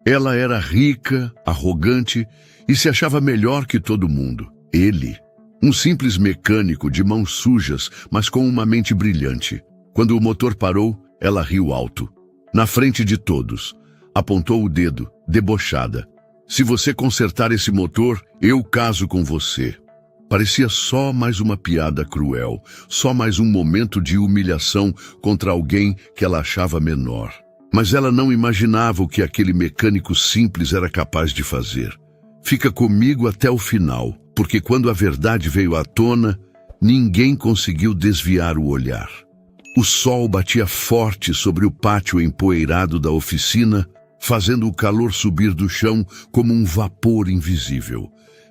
Ela era rica, arrogante e se achava melhor que todo mundo. Ele, um simples mecânico de mãos sujas, mas com uma mente brilhante. Quando o motor parou, ela riu alto. Na frente de todos, apontou o dedo, debochada. Se você consertar esse motor, eu caso com você. Parecia só mais uma piada cruel, só mais um momento de humilhação contra alguém que ela achava menor. Mas ela não imaginava o que aquele mecânico simples era capaz de fazer. Fica comigo até o final, porque quando a verdade veio à tona, ninguém conseguiu desviar o olhar. O sol batia forte sobre o pátio empoeirado da oficina, fazendo o calor subir do chão como um vapor invisível.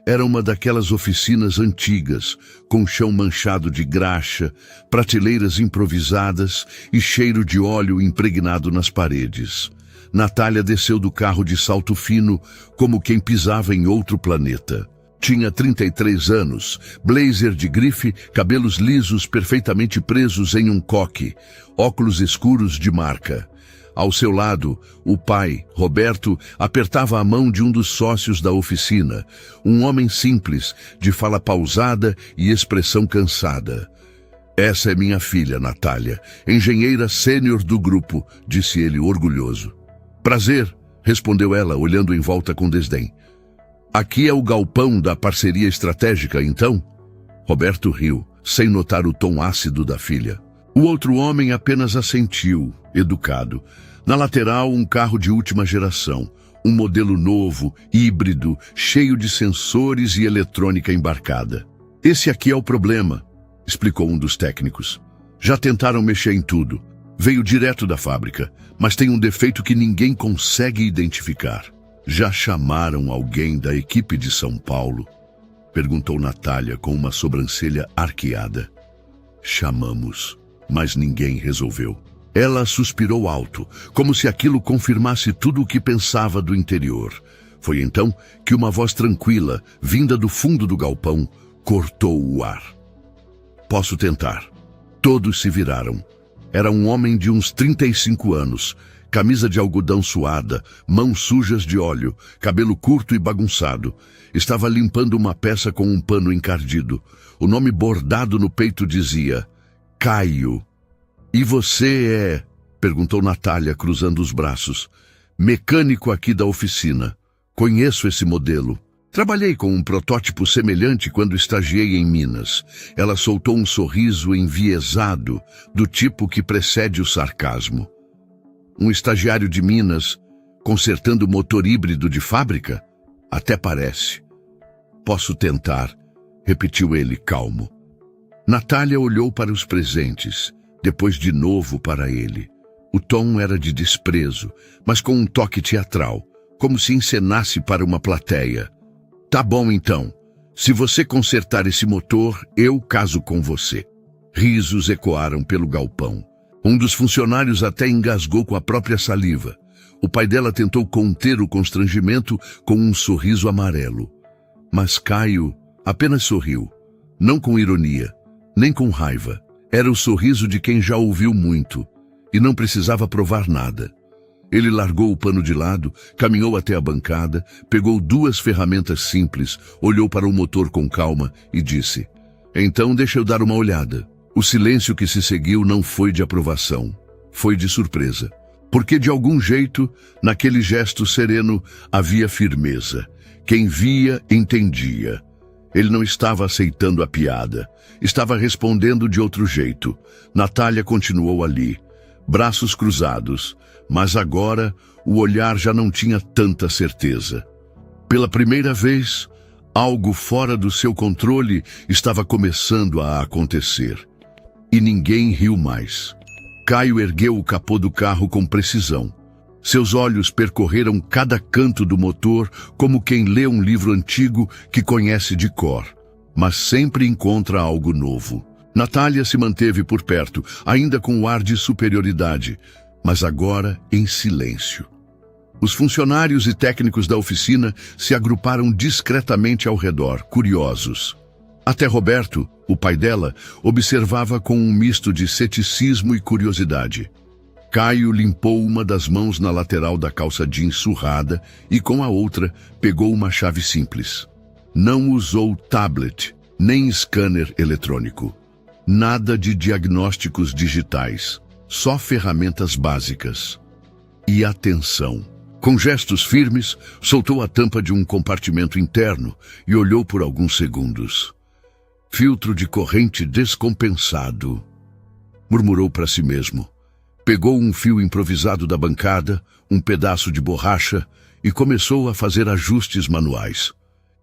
Era uma daquelas oficinas antigas, com chão manchado de graxa, prateleiras improvisadas e cheiro de óleo impregnado nas paredes. Natália desceu do carro de salto fino, como quem pisava em outro planeta. Tinha 33 anos, blazer de grife, cabelos lisos perfeitamente presos em um coque, óculos escuros de marca. Ao seu lado, o pai, Roberto, apertava a mão de um dos sócios da oficina, um homem simples, de fala pausada e expressão cansada. Essa é minha filha, Natália, engenheira sênior do grupo, disse ele orgulhoso. Prazer, respondeu ela, olhando em volta com desdém. Aqui é o galpão da parceria estratégica, então? Roberto riu, sem notar o tom ácido da filha. O outro homem apenas assentiu, educado. Na lateral, um carro de última geração, um modelo novo, híbrido, cheio de sensores e eletrônica embarcada. Esse aqui é o problema, explicou um dos técnicos. Já tentaram mexer em tudo. Veio direto da fábrica, mas tem um defeito que ninguém consegue identificar. Já chamaram alguém da equipe de São Paulo? Perguntou Natália com uma sobrancelha arqueada. Chamamos, mas ninguém resolveu. Ela suspirou alto, como se aquilo confirmasse tudo o que pensava do interior. Foi então que uma voz tranquila, vinda do fundo do galpão, cortou o ar. Posso tentar. Todos se viraram. Era um homem de uns 35 anos, camisa de algodão suada, mãos sujas de óleo, cabelo curto e bagunçado. Estava limpando uma peça com um pano encardido. O nome bordado no peito dizia: Caio. E você é? Perguntou Natália, cruzando os braços. Mecânico aqui da oficina. Conheço esse modelo. Trabalhei com um protótipo semelhante quando estagiei em Minas. Ela soltou um sorriso enviesado, do tipo que precede o sarcasmo. Um estagiário de Minas, consertando motor híbrido de fábrica? Até parece. Posso tentar, repetiu ele, calmo. Natália olhou para os presentes, depois de novo para ele. O tom era de desprezo, mas com um toque teatral, como se encenasse para uma plateia. Tá bom então. Se você consertar esse motor, eu caso com você. Risos ecoaram pelo galpão. Um dos funcionários até engasgou com a própria saliva. O pai dela tentou conter o constrangimento com um sorriso amarelo. Mas Caio apenas sorriu, não com ironia, nem com raiva. Era o sorriso de quem já ouviu muito e não precisava provar nada. Ele largou o pano de lado, caminhou até a bancada, pegou 2 ferramentas simples, olhou para o motor com calma e disse: Então deixa eu dar uma olhada. O silêncio que se seguiu não foi de aprovação, foi de surpresa. Porque de algum jeito, naquele gesto sereno, havia firmeza. Quem via, entendia. Ele não estava aceitando a piada. Estava respondendo de outro jeito. Natália continuou ali, braços cruzados, mas agora o olhar já não tinha tanta certeza. Pela primeira vez, algo fora do seu controle estava começando a acontecer. E ninguém riu mais. Caio ergueu o capô do carro com precisão. Seus olhos percorreram cada canto do motor como quem lê um livro antigo que conhece de cor, mas sempre encontra algo novo. Natália se manteve por perto, ainda com o ar de superioridade, mas agora em silêncio. Os funcionários e técnicos da oficina se agruparam discretamente ao redor, curiosos. Até Roberto, o pai dela, observava com um misto de ceticismo e curiosidade. Caio limpou uma das mãos na lateral da calça jeans surrada e com a outra pegou uma chave simples. Não usou tablet, nem scanner eletrônico. Nada de diagnósticos digitais, só ferramentas básicas. E atenção. Com gestos firmes, soltou a tampa de um compartimento interno e olhou por alguns segundos. Filtro de corrente descompensado. Murmurou para si mesmo. Pegou um fio improvisado da bancada, um pedaço de borracha e começou a fazer ajustes manuais.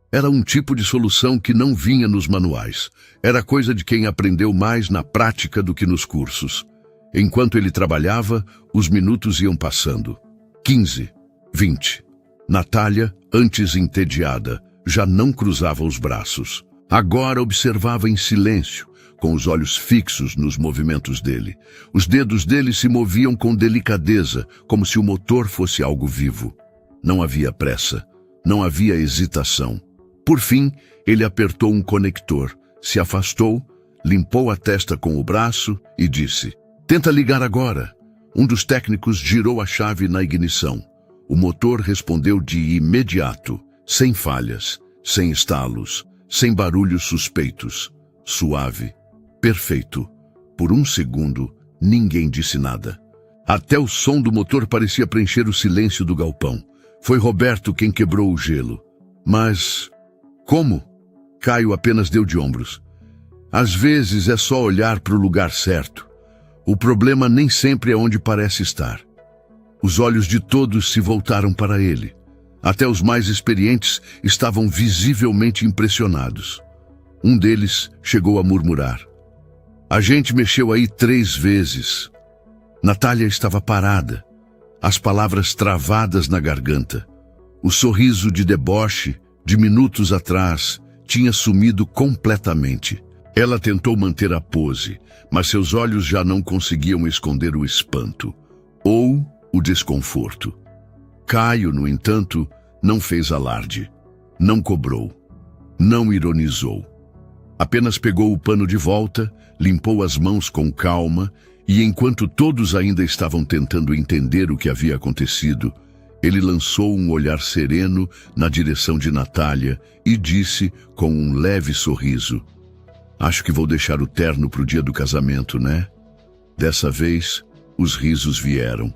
Era um tipo de solução que não vinha nos manuais. Era coisa de quem aprendeu mais na prática do que nos cursos. Enquanto ele trabalhava, os minutos iam passando. 15, 20. Natália, antes entediada, já não cruzava os braços. Agora observava em silêncio, com os olhos fixos nos movimentos dele. Os dedos dele se moviam com delicadeza, como se o motor fosse algo vivo. Não havia pressa, não havia hesitação. Por fim, ele apertou um conector, se afastou, limpou a testa com o braço e disse: "Tenta ligar agora." Um dos técnicos girou a chave na ignição. O motor respondeu de imediato, sem falhas, sem estalos, sem barulhos suspeitos. Suave. Perfeito. Por um segundo, ninguém disse nada. Até o som do motor parecia preencher o silêncio do galpão. Foi Roberto quem quebrou o gelo. Mas... como? Caio apenas deu de ombros. Às vezes é só olhar para o lugar certo. O problema nem sempre é onde parece estar. Os olhos de todos se voltaram para ele. Até os mais experientes estavam visivelmente impressionados. Um deles chegou a murmurar: "A gente mexeu aí 3 vezes." Natália estava parada, as palavras travadas na garganta. O sorriso de deboche, de minutos atrás, tinha sumido completamente. Ela tentou manter a pose, mas seus olhos já não conseguiam esconder o espanto, ou o desconforto. Caio, no entanto, não fez alarde, não cobrou, não ironizou. Apenas pegou o pano de volta, limpou as mãos com calma e, enquanto todos ainda estavam tentando entender o que havia acontecido, ele lançou um olhar sereno na direção de Natália e disse com um leve sorriso: "Acho que vou deixar o terno para o dia do casamento, né?" Dessa vez, os risos vieram.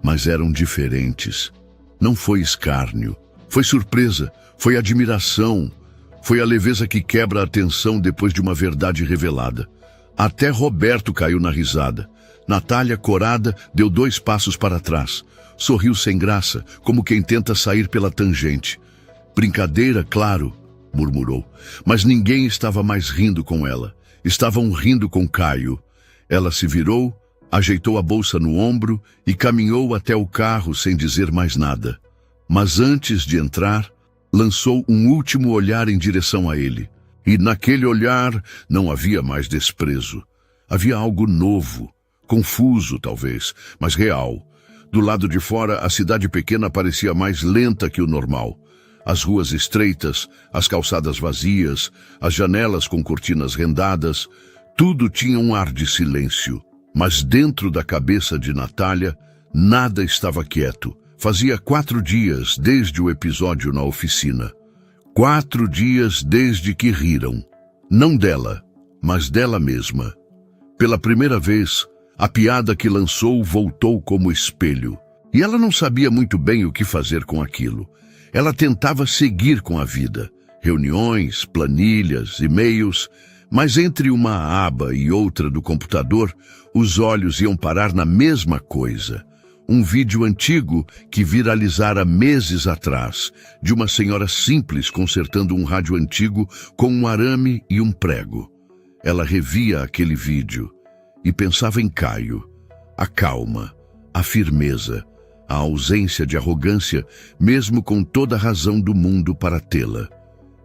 Mas eram diferentes. Não foi escárnio, foi surpresa, foi admiração, foi a leveza que quebra a tensão depois de uma verdade revelada. Até Roberto caiu na risada. Natália, corada, deu 2 passos para trás. Sorriu sem graça, como quem tenta sair pela tangente. "Brincadeira, claro", murmurou. Mas ninguém estava mais rindo com ela. Estavam rindo com Caio. Ela se virou, ajeitou a bolsa no ombro e caminhou até o carro sem dizer mais nada. Mas antes de entrar, lançou um último olhar em direção a ele. E naquele olhar não havia mais desprezo. Havia algo novo, confuso talvez, mas real. Do lado de fora, a cidade pequena parecia mais lenta que o normal. As ruas estreitas, as calçadas vazias, as janelas com cortinas rendadas, tudo tinha um ar de silêncio. Mas dentro da cabeça de Natália, nada estava quieto. Fazia 4 dias desde o episódio na oficina. 4 dias desde que riram. Não dela, mas dela mesma. Pela primeira vez, a piada que lançou voltou como espelho. E ela não sabia muito bem o que fazer com aquilo. Ela tentava seguir com a vida. Reuniões, planilhas, e-mails, mas entre uma aba e outra do computador, os olhos iam parar na mesma coisa. Um vídeo antigo que viralizara meses atrás, de uma senhora simples consertando um rádio antigo com um arame e um prego. Ela revia aquele vídeo e pensava em Caio. A calma, a firmeza, a ausência de arrogância, mesmo com toda a razão do mundo para tê-la.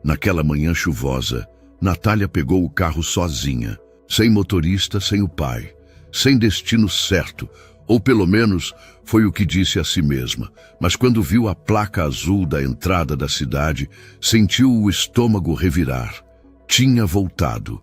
Naquela manhã chuvosa, Natália pegou o carro sozinha, sem motorista, sem o pai, sem destino certo, ou pelo menos foi o que disse a si mesma. Mas quando viu a placa azul da entrada da cidade, sentiu o estômago revirar. Tinha voltado.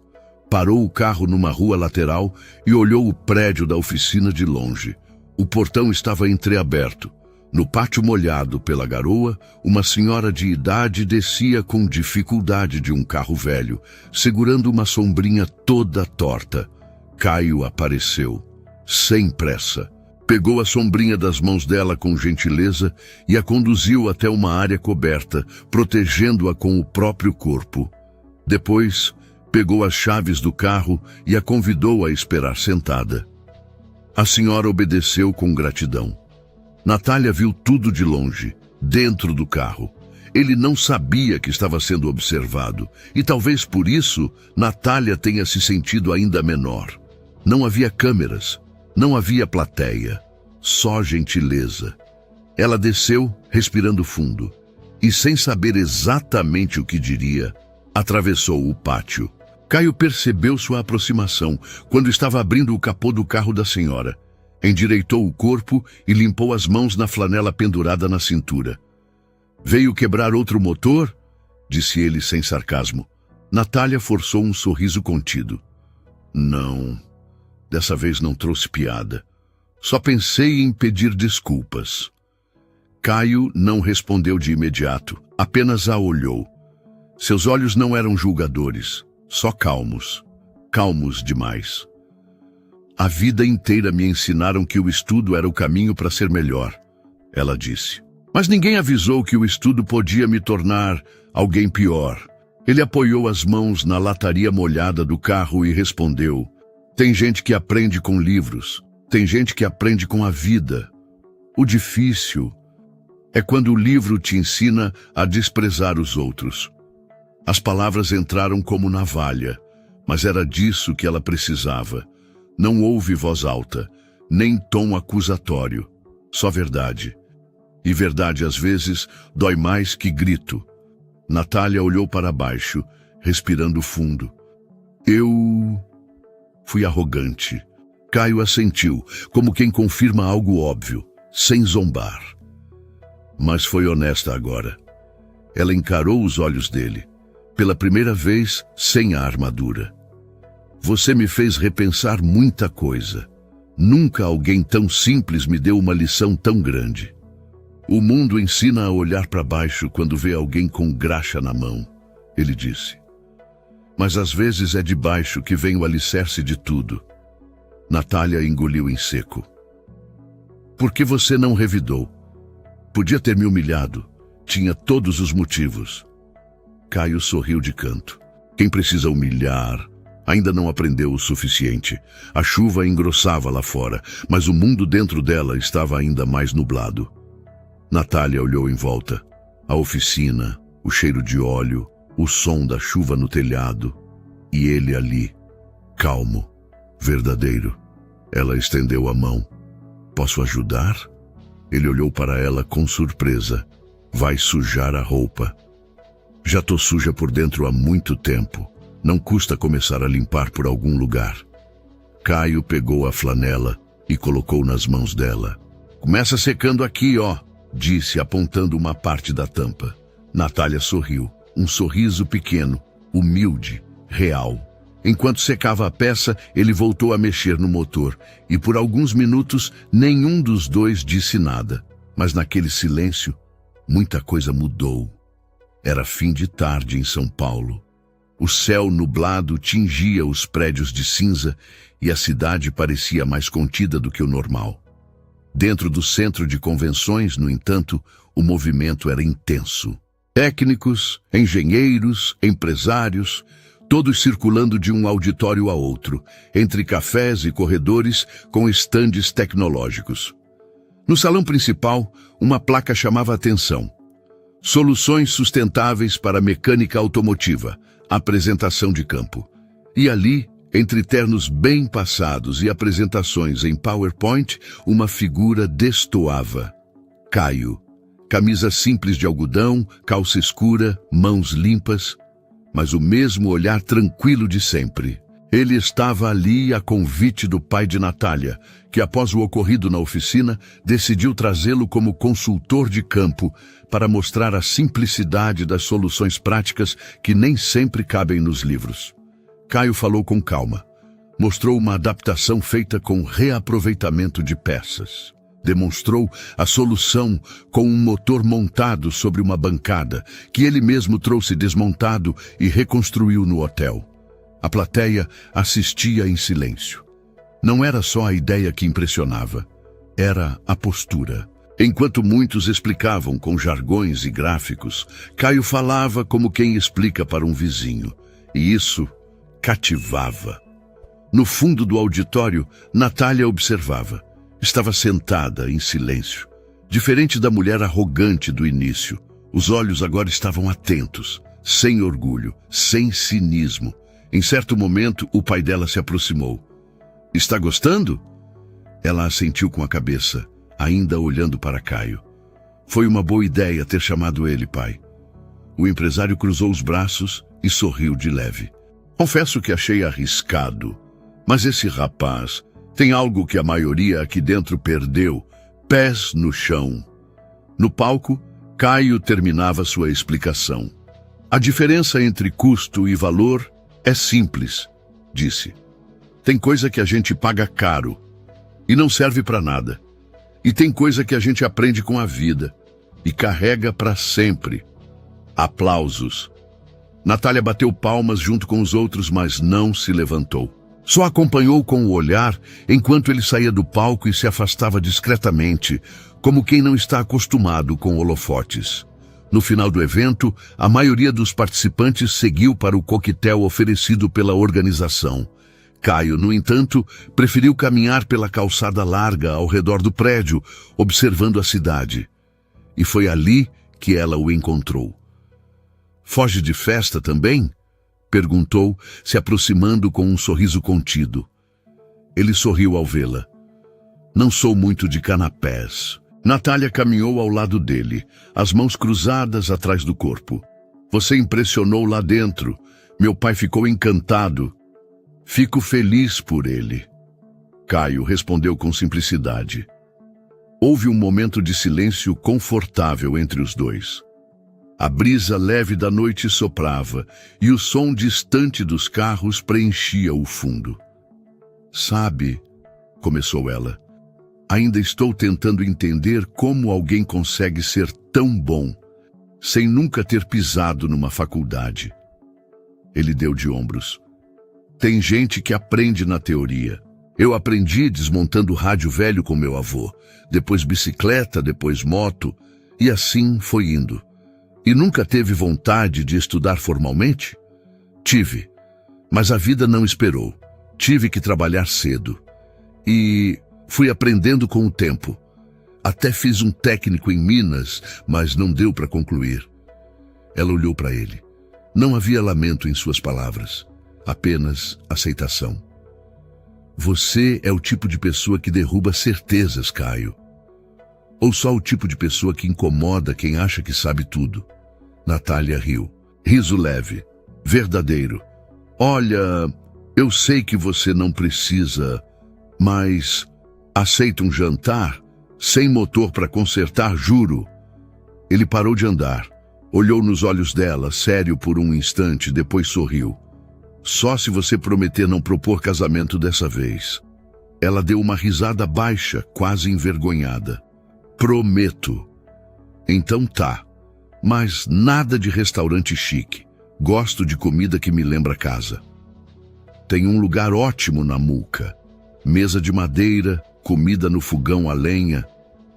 Parou o carro numa rua lateral e olhou o prédio da oficina de longe. O portão estava entreaberto. No pátio molhado pela garoa, uma senhora de idade descia com dificuldade de um carro velho, segurando uma sombrinha toda torta. Caio apareceu, sem pressa. Pegou a sombrinha das mãos dela com gentileza e a conduziu até uma área coberta, protegendo-a com o próprio corpo. Depois, pegou as chaves do carro e a convidou a esperar sentada. A senhora obedeceu com gratidão. Natália viu tudo de longe, dentro do carro. Ele não sabia que estava sendo observado, e talvez por isso Natália tenha se sentido ainda menor. Não havia câmeras, não havia plateia, só gentileza. Ela desceu, respirando fundo, e sem saber exatamente o que diria, atravessou o pátio. Caio percebeu sua aproximação quando estava abrindo o capô do carro da senhora. Endireitou o corpo e limpou as mãos na flanela pendurada na cintura. Veio quebrar outro motor? Disse ele sem sarcasmo. Natália forçou um sorriso contido. Não, dessa vez não trouxe piada. Só pensei em pedir desculpas. Caio não respondeu de imediato, apenas a olhou. Seus olhos não eram julgadores, só calmos. Calmos demais. A vida inteira me ensinaram que o estudo era o caminho para ser melhor, ela disse. Mas ninguém avisou que o estudo podia me tornar alguém pior. Ele apoiou as mãos na lataria molhada do carro e respondeu: tem gente que aprende com livros, tem gente que aprende com a vida. O difícil é quando o livro te ensina a desprezar os outros. As palavras entraram como navalha, mas era disso que ela precisava. Não houve voz alta, nem tom acusatório, só verdade. E verdade, às vezes, dói mais que grito. Natália olhou para baixo, respirando fundo. Eu fui arrogante. Caio assentiu, como quem confirma algo óbvio, sem zombar. Mas foi honesta agora. Ela encarou os olhos dele, pela primeira vez sem a armadura. Você me fez repensar muita coisa. Nunca alguém tão simples me deu uma lição tão grande. O mundo ensina a olhar para baixo quando vê alguém com graxa na mão, ele disse. Mas às vezes é de baixo que vem o alicerce de tudo. Natália engoliu em seco. Por que você não revidou? Podia ter me humilhado. Tinha todos os motivos. Caio sorriu de canto. Quem precisa humilhar ainda não aprendeu o suficiente. A chuva engrossava lá fora, mas o mundo dentro dela estava ainda mais nublado. Natália olhou em volta. A oficina, o cheiro de óleo, o som da chuva no telhado. E ele ali, calmo, verdadeiro. Ela estendeu a mão. Posso ajudar? Ele olhou para ela com surpresa. Vai sujar a roupa. Já tô suja por dentro há muito tempo. Não custa começar a limpar por algum lugar. Caio pegou a flanela e colocou nas mãos dela. Começa secando aqui, ó, disse, apontando uma parte da tampa. Natália sorriu, um sorriso pequeno, humilde, real. Enquanto secava a peça, ele voltou a mexer no motor, e por alguns minutos nenhum dos dois disse nada. Mas naquele silêncio, muita coisa mudou. Era fim de tarde em São Paulo. O céu nublado tingia os prédios de cinza e a cidade parecia mais contida do que o normal. Dentro do centro de convenções, no entanto, o movimento era intenso. Técnicos, engenheiros, empresários, todos circulando de um auditório a outro, entre cafés e corredores com estandes tecnológicos. No salão principal, uma placa chamava a atenção. Soluções sustentáveis para a mecânica automotiva. Apresentação de campo. E ali, entre ternos bem passados e apresentações em PowerPoint, uma figura destoava. Caio. Camisa simples de algodão, calça escura, mãos limpas, mas o mesmo olhar tranquilo de sempre. Ele estava ali a convite do pai de Natália, que após o ocorrido na oficina, decidiu trazê-lo como consultor de campo para mostrar a simplicidade das soluções práticas que nem sempre cabem nos livros. Caio falou com calma. Mostrou uma adaptação feita com reaproveitamento de peças. Demonstrou a solução com um motor montado sobre uma bancada, que ele mesmo trouxe desmontado e reconstruiu no hotel. A plateia assistia em silêncio. Não era só a ideia que impressionava, era a postura. Enquanto muitos explicavam com jargões e gráficos, Caio falava como quem explica para um vizinho. E isso cativava. No fundo do auditório, Natália observava. Estava sentada em silêncio. Diferente da mulher arrogante do início, os olhos agora estavam atentos, sem orgulho, sem cinismo. Em certo momento, o pai dela se aproximou. Está gostando? Ela assentiu com a cabeça, ainda olhando para Caio. Foi uma boa ideia ter chamado ele, pai. O empresário cruzou os braços e sorriu de leve. Confesso que achei arriscado, mas esse rapaz tem algo que a maioria aqui dentro perdeu, pés no chão. No palco, Caio terminava sua explicação. A diferença entre custo e valor é simples, disse. Tem coisa que a gente paga caro e não serve para nada. E tem coisa que a gente aprende com a vida e carrega para sempre. Aplausos. Natália bateu palmas junto com os outros, mas não se levantou. Só acompanhou com o olhar enquanto ele saía do palco e se afastava discretamente, como quem não está acostumado com holofotes. No final do evento, a maioria dos participantes seguiu para o coquetel oferecido pela organização. Caio, no entanto, preferiu caminhar pela calçada larga ao redor do prédio, observando a cidade. E foi ali que ela o encontrou. Foge de festa também? Perguntou, se aproximando com um sorriso contido. Ele sorriu ao vê-la. Não sou muito de canapés. Natália caminhou ao lado dele, as mãos cruzadas atrás do corpo. Você impressionou lá dentro. Meu pai ficou encantado. Fico feliz por ele. Caio respondeu com simplicidade. Houve um momento de silêncio confortável entre os dois. A brisa leve da noite soprava e o som distante dos carros preenchia o fundo. Sabe, começou ela, ainda estou tentando entender como alguém consegue ser tão bom sem nunca ter pisado numa faculdade. Ele deu de ombros. Tem gente que aprende na teoria. Eu aprendi desmontando rádio velho com meu avô, depois bicicleta, depois moto, e assim foi indo. E nunca teve vontade de estudar formalmente? Tive, mas a vida não esperou. Tive que trabalhar cedo. E fui aprendendo com o tempo. Até fiz um técnico em Minas, mas não deu para concluir. Ela olhou para ele. Não havia lamento em suas palavras, apenas aceitação. Você é o tipo de pessoa que derruba certezas, Caio. Ou só o tipo de pessoa que incomoda quem acha que sabe tudo? Natália riu. Riso leve, verdadeiro. Olha, eu sei que você não precisa, mas aceita um jantar sem motor para consertar, juro. Ele parou de andar, olhou nos olhos dela, sério por um instante, depois sorriu. Só se você prometer não propor casamento dessa vez. Ela deu uma risada baixa, quase envergonhada. Prometo. Então tá. Mas nada de restaurante chique. Gosto de comida que me lembra casa. Tem um lugar ótimo na Muca. Mesa de madeira, comida no fogão a lenha.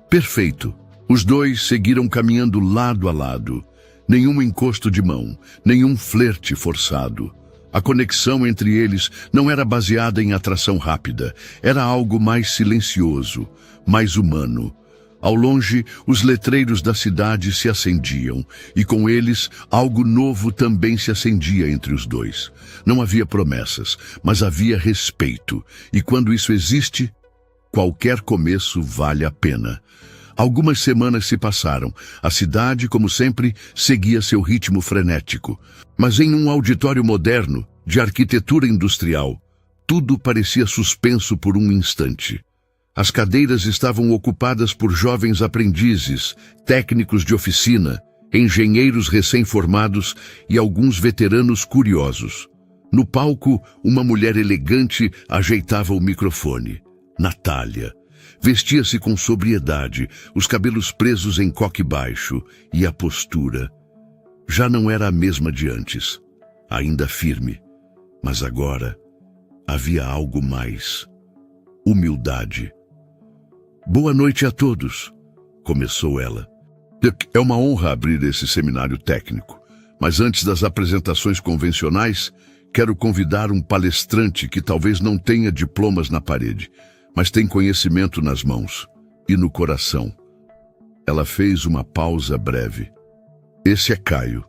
Perfeito. Os dois seguiram caminhando lado a lado. Nenhum encosto de mão, nenhum flerte forçado. A conexão entre eles não era baseada em atração rápida. Era algo mais silencioso, mais humano. Ao longe, os letreiros da cidade se acendiam, e com eles, algo novo também se acendia entre os dois. Não havia promessas, mas havia respeito, e quando isso existe, qualquer começo vale a pena. Algumas semanas se passaram. A cidade, como sempre, seguia seu ritmo frenético. Mas em um auditório moderno, de arquitetura industrial, tudo parecia suspenso por um instante. As cadeiras estavam ocupadas por jovens aprendizes, técnicos de oficina, engenheiros recém-formados e alguns veteranos curiosos. No palco, uma mulher elegante ajeitava o microfone. Natália. Vestia-se com sobriedade, os cabelos presos em coque baixo, e a postura já não era a mesma de antes, ainda firme, mas agora havia algo mais. Humildade. Boa noite a todos, começou ela. É uma honra abrir esse seminário técnico, mas antes das apresentações convencionais, quero convidar um palestrante que talvez não tenha diplomas na parede, mas tem conhecimento nas mãos e no coração. Ela fez uma pausa breve. Esse é Caio,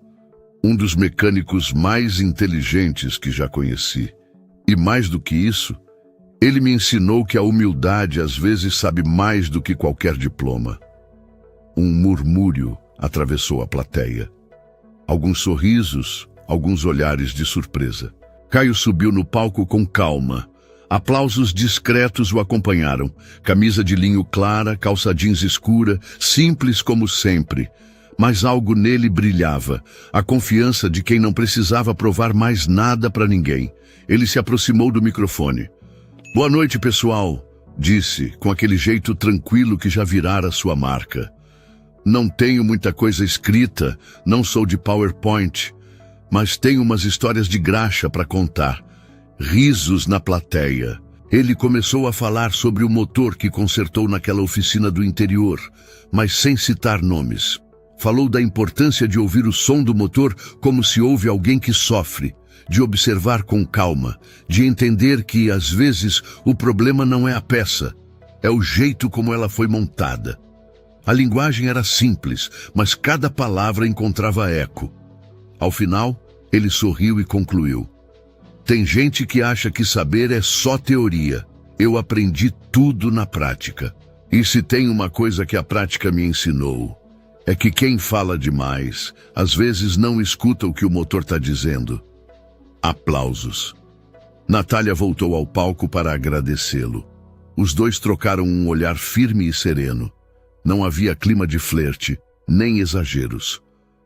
um dos mecânicos mais inteligentes que já conheci. E mais do que isso, ele me ensinou que a humildade às vezes sabe mais do que qualquer diploma. Um murmúrio atravessou a plateia. Alguns sorrisos, alguns olhares de surpresa. Caio subiu no palco com calma. Aplausos discretos o acompanharam. Camisa de linho clara, calça jeans escura, simples como sempre. Mas algo nele brilhava, a confiança de quem não precisava provar mais nada para ninguém. Ele se aproximou do microfone. Boa noite, pessoal, disse, com aquele jeito tranquilo que já virara sua marca. Não tenho muita coisa escrita, não sou de PowerPoint, mas tenho umas histórias de graxa para contar. Risos na plateia. Ele começou a falar sobre o motor que consertou naquela oficina do interior, mas sem citar nomes. Falou da importância de ouvir o som do motor como se ouve alguém que sofre, de observar com calma, de entender que, às vezes, o problema não é a peça, é o jeito como ela foi montada. A linguagem era simples, mas cada palavra encontrava eco. Ao final, ele sorriu e concluiu. Tem gente que acha que saber é só teoria. Eu aprendi tudo na prática. E se tem uma coisa que a prática me ensinou, é que quem fala demais, às vezes não escuta o que o motor está dizendo. Aplausos. Natália voltou ao palco para agradecê-lo. Os dois trocaram um olhar firme e sereno. Não havia clima de flerte, nem exageros.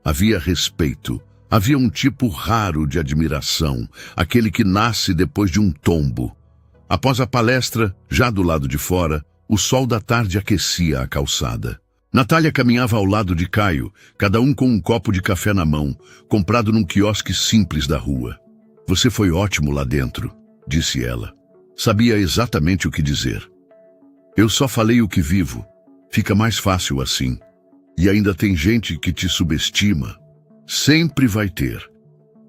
Havia respeito. Havia um tipo raro de admiração, aquele que nasce depois de um tombo. Após a palestra, já do lado de fora, o sol da tarde aquecia a calçada. Natália caminhava ao lado de Caio, cada um com um copo de café na mão, comprado num quiosque simples da rua. Você foi ótimo lá dentro, disse ela. Sabia exatamente o que dizer. Eu só falei o que vivo. Fica mais fácil assim. E ainda tem gente que te subestima. Sempre vai ter.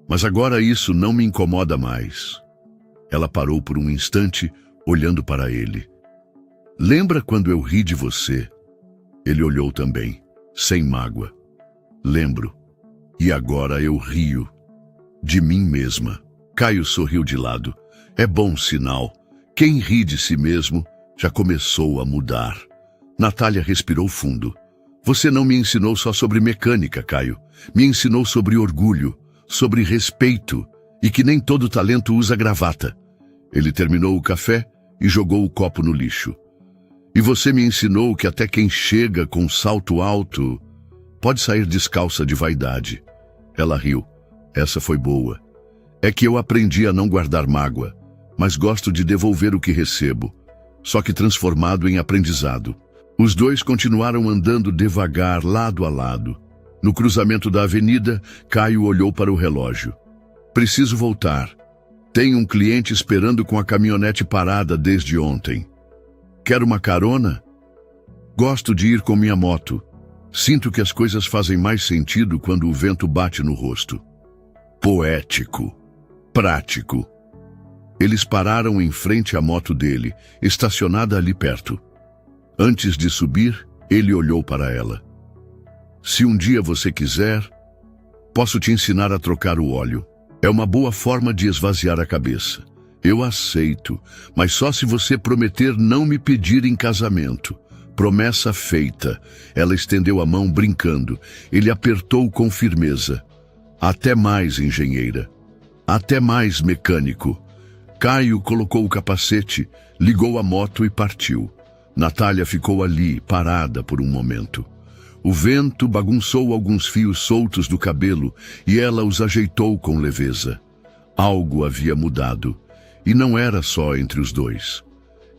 Mas agora isso não me incomoda mais. Ela parou por um instante, olhando para ele. Lembra quando eu ri de você? Ele olhou também, sem mágoa. Lembro. E agora eu rio. De mim mesma. Caio sorriu de lado. É bom sinal. Quem ri de si mesmo já começou a mudar. Natália respirou fundo. Você não me ensinou só sobre mecânica, Caio. Me ensinou sobre orgulho, sobre respeito e que nem todo talento usa gravata. Ele terminou o café e jogou o copo no lixo. E você me ensinou que até quem chega com salto alto pode sair descalça de vaidade. Ela riu. Essa foi boa. É que eu aprendi a não guardar mágoa, mas gosto de devolver o que recebo, só que transformado em aprendizado. Os dois continuaram andando devagar, lado a lado. No cruzamento da avenida, Caio olhou para o relógio. Preciso voltar. Tenho um cliente esperando com a caminhonete parada desde ontem. Quer uma carona? Gosto de ir com minha moto. Sinto que as coisas fazem mais sentido quando o vento bate no rosto. Poético. Prático. Eles pararam em frente à moto dele, estacionada ali perto. Antes de subir, ele olhou para ela. Se um dia você quiser, posso te ensinar a trocar o óleo. É uma boa forma de esvaziar a cabeça. Eu aceito, mas só se você prometer não me pedir em casamento. Promessa feita. Ela estendeu a mão brincando. Ele apertou com firmeza. Até mais, engenheira. Até mais, mecânico. Caio colocou o capacete, ligou a moto e partiu. Natália ficou ali, parada por um momento. O vento bagunçou alguns fios soltos do cabelo e ela os ajeitou com leveza. Algo havia mudado, e não era só entre os dois.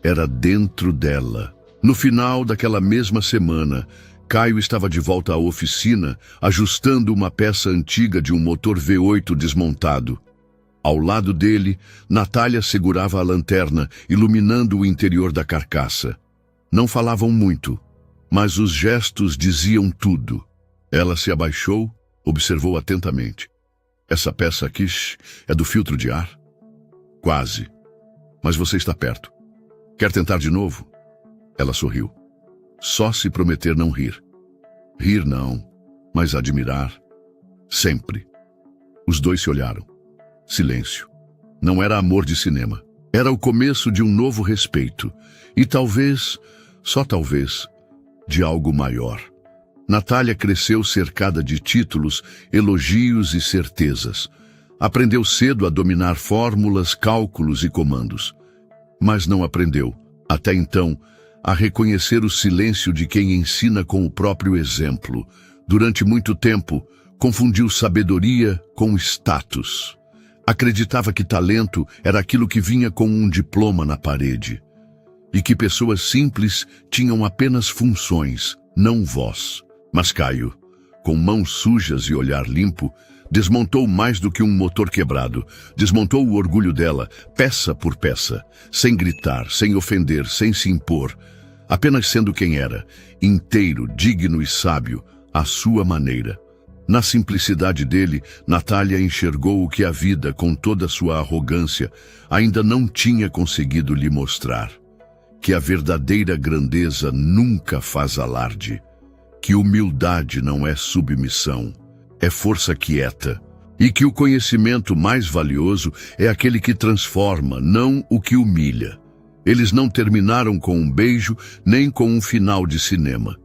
Era dentro dela. No final daquela mesma semana, Caio estava de volta à oficina, ajustando uma peça antiga de um motor V8 desmontado. Ao lado dele, Natália segurava a lanterna, iluminando o interior da carcaça. Não falavam muito, mas os gestos diziam tudo. Ela se abaixou, observou atentamente. Essa peça aqui é do filtro de ar? Quase. Mas você está perto. Quer tentar de novo? Ela sorriu. Só se prometer não rir. Rir não, mas admirar. Sempre. Os dois se olharam. Silêncio. Não era amor de cinema. Era o começo de um novo respeito. E talvez, só talvez, de algo maior. Natália cresceu cercada de títulos, elogios e certezas. Aprendeu cedo a dominar fórmulas, cálculos e comandos. Mas não aprendeu, até então, a reconhecer o silêncio de quem ensina com o próprio exemplo. Durante muito tempo, confundiu sabedoria com status. Acreditava que talento era aquilo que vinha com um diploma na parede. E que pessoas simples tinham apenas funções, não voz. Mas Caio, com mãos sujas e olhar limpo, desmontou mais do que um motor quebrado. Desmontou o orgulho dela, peça por peça, sem gritar, sem ofender, sem se impor. Apenas sendo quem era, inteiro, digno e sábio, à sua maneira. Na simplicidade dele, Natália enxergou o que a vida, com toda a sua arrogância, ainda não tinha conseguido lhe mostrar. Que a verdadeira grandeza nunca faz alarde. Que humildade não é submissão, é força quieta. E que o conhecimento mais valioso é aquele que transforma, não o que humilha. Eles não terminaram com um beijo, nem com um final de cinema.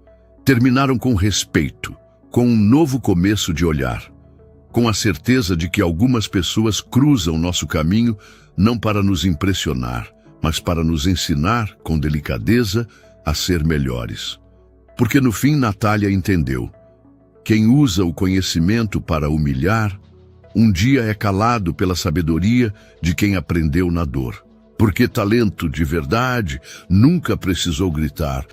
Terminaram com respeito, com um novo começo de olhar. Com a certeza de que algumas pessoas cruzam nosso caminho não para nos impressionar, mas para nos ensinar, com delicadeza, a ser melhores. Porque no fim Natália entendeu. Quem usa o conhecimento para humilhar, um dia é calado pela sabedoria de quem aprendeu na dor. Porque talento de verdade nunca precisou gritar.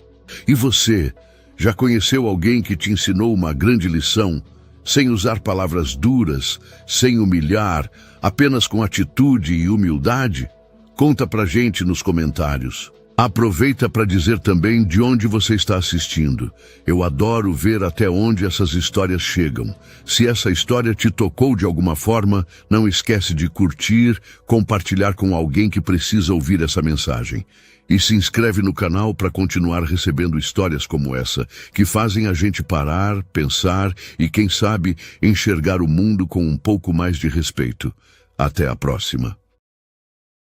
E você, já conheceu alguém que te ensinou uma grande lição, sem usar palavras duras, sem humilhar, apenas com atitude e humildade? Conta pra gente nos comentários. Aproveita para dizer também de onde você está assistindo. Eu adoro ver até onde essas histórias chegam. Se essa história te tocou de alguma forma, não esquece de curtir, compartilhar com alguém que precisa ouvir essa mensagem. E se inscreve no canal para continuar recebendo histórias como essa, que fazem a gente parar, pensar e, quem sabe, enxergar o mundo com um pouco mais de respeito. Até a próxima.